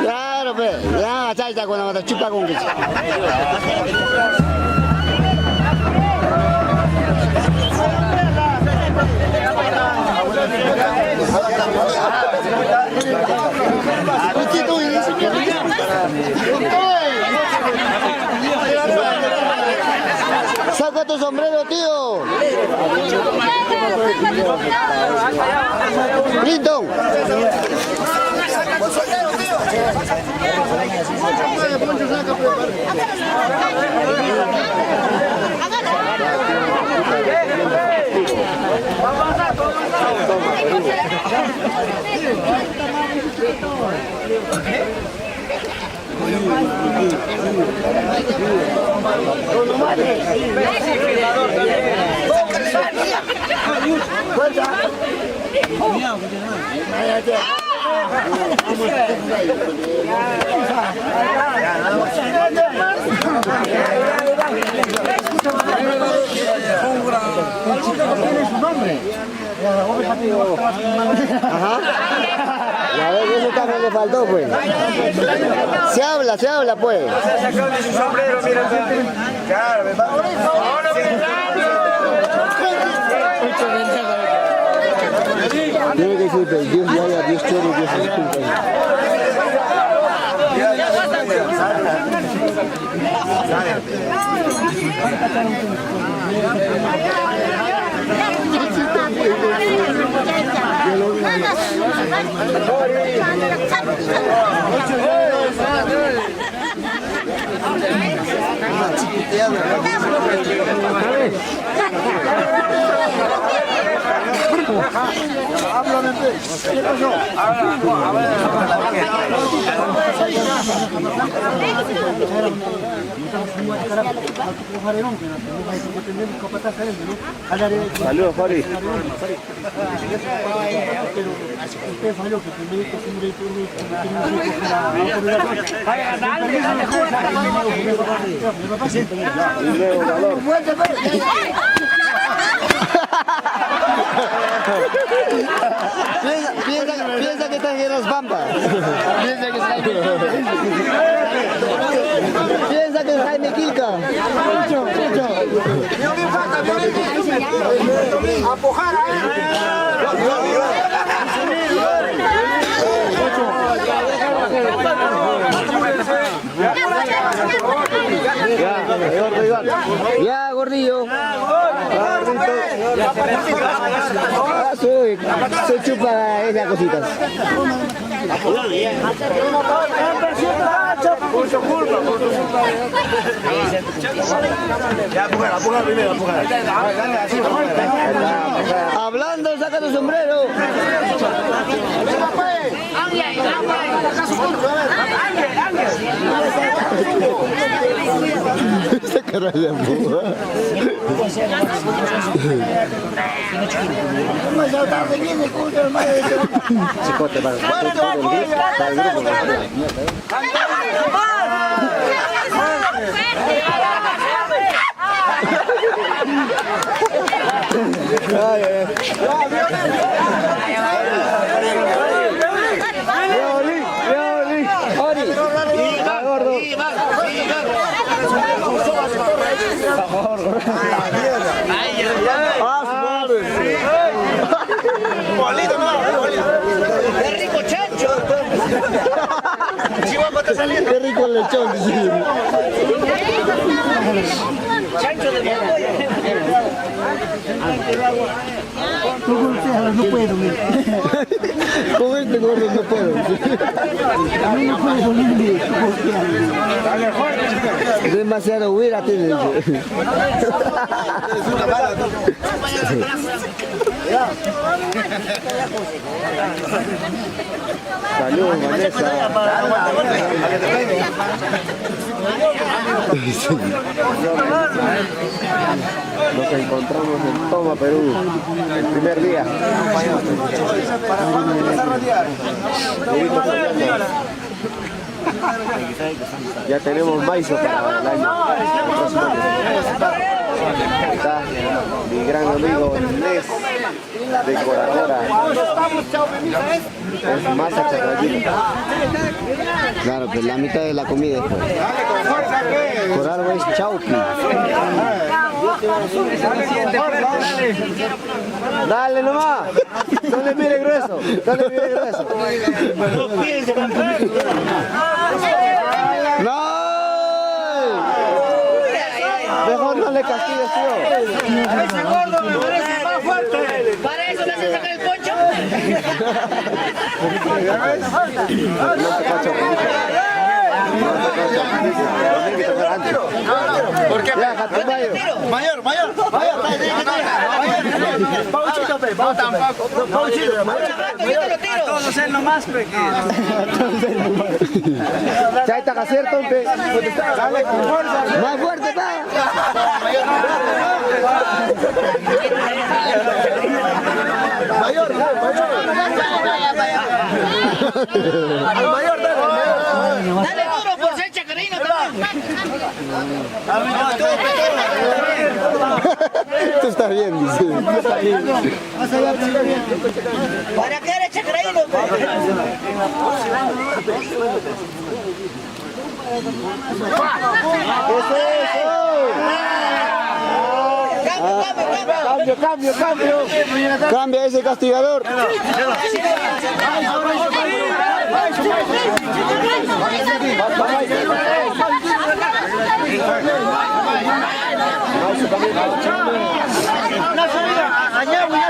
Claro, pues, ya, chaita, cuando te chupa con que. Saca tu sombrero, tío. Lindo. Ajá. Ya ves, eso también le faltó, pues. Se habla, pues. Sacando su sombrero, mira. Claro, tiene que decir, pues, Dios ya, Dios quiere, Dios escucha. Saludos, Fari. Piensa que estás en las Bambas. Piensa que es Jaime Quilca. a pujar Ya, gordillo. Se chupa esas cositas. Hablando, saca tu sombrero. Esta cara de boba. Chicote para ¡Qué rico chancho! Qué rico el lechón, dice. ¡Chancho de No puedo, mira. Con este gordo no puedo. A mí no puedo dormir. Demasiado huira tiene. Saludos, Vanessa. Nos encontramos en Toma, Perú, el primer día. Ya tenemos maizo para el año. Está mi gran amigo Inés, decoradora. Es masa chacrayita. Claro, pues la mitad de la comida. Por algo es chaupi. Dale nomás. No le mire grueso. No le mire grueso. ¡No! Mejor no le castigues, tío. A ese gordo me parece más fuerte. ¿Para eso le hace sacar el poncho? No te cacho. ¿Por qué? Mayor. Pauchito, pe. No, tampoco. Pauchito. Yo te lo tiro. Todos él nomás, Chaita, que acierto, pe. Dale con fuerza. Más fuerte, pa. Mayor. Dale duro por ser chacarino también. Tú estás bien, dice. ¿Para qué eres chacarino? Cambio. Cambia ese castigador. Una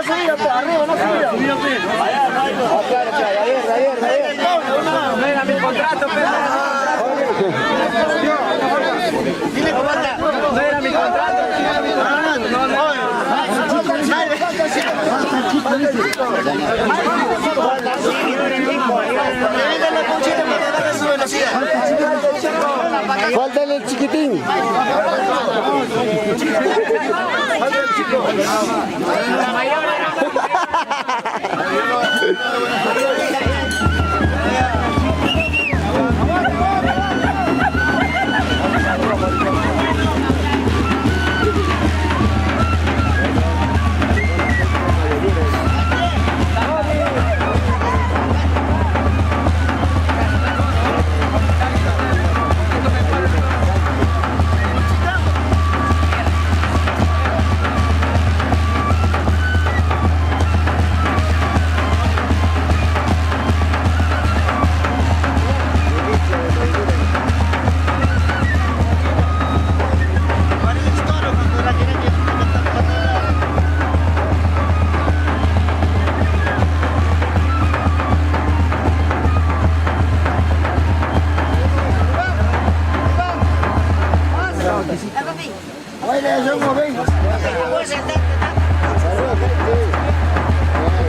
subida, arriba, una subida. Mira mi contrato, Dile cómo anda. No era mi contrato. Falta el chiquitín. La mayor.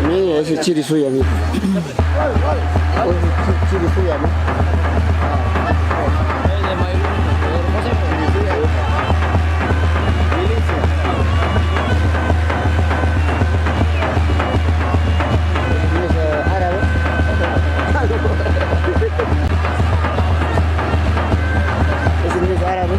Mira, ese chiri suya, mira. Ese chiri suya, ¿no? Ese no es árabe.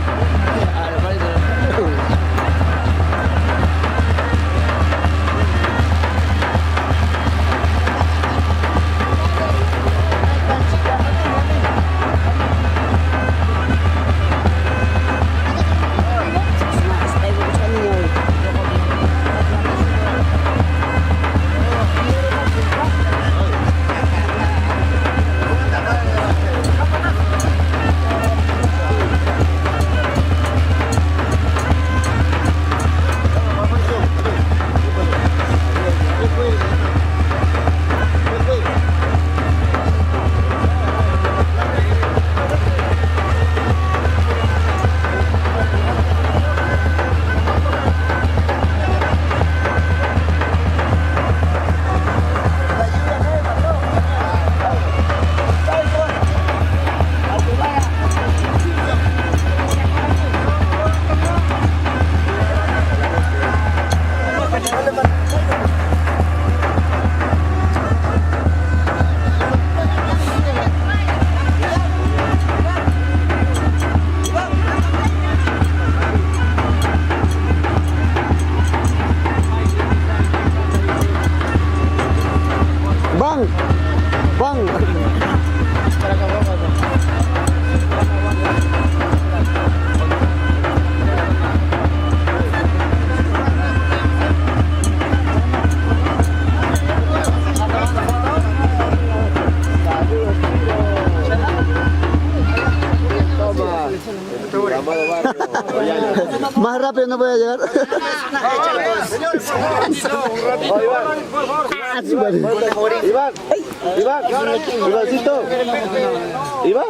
Más rápido no puede llegar. Ah, sí, vale. Iván, Ivancito. Iván.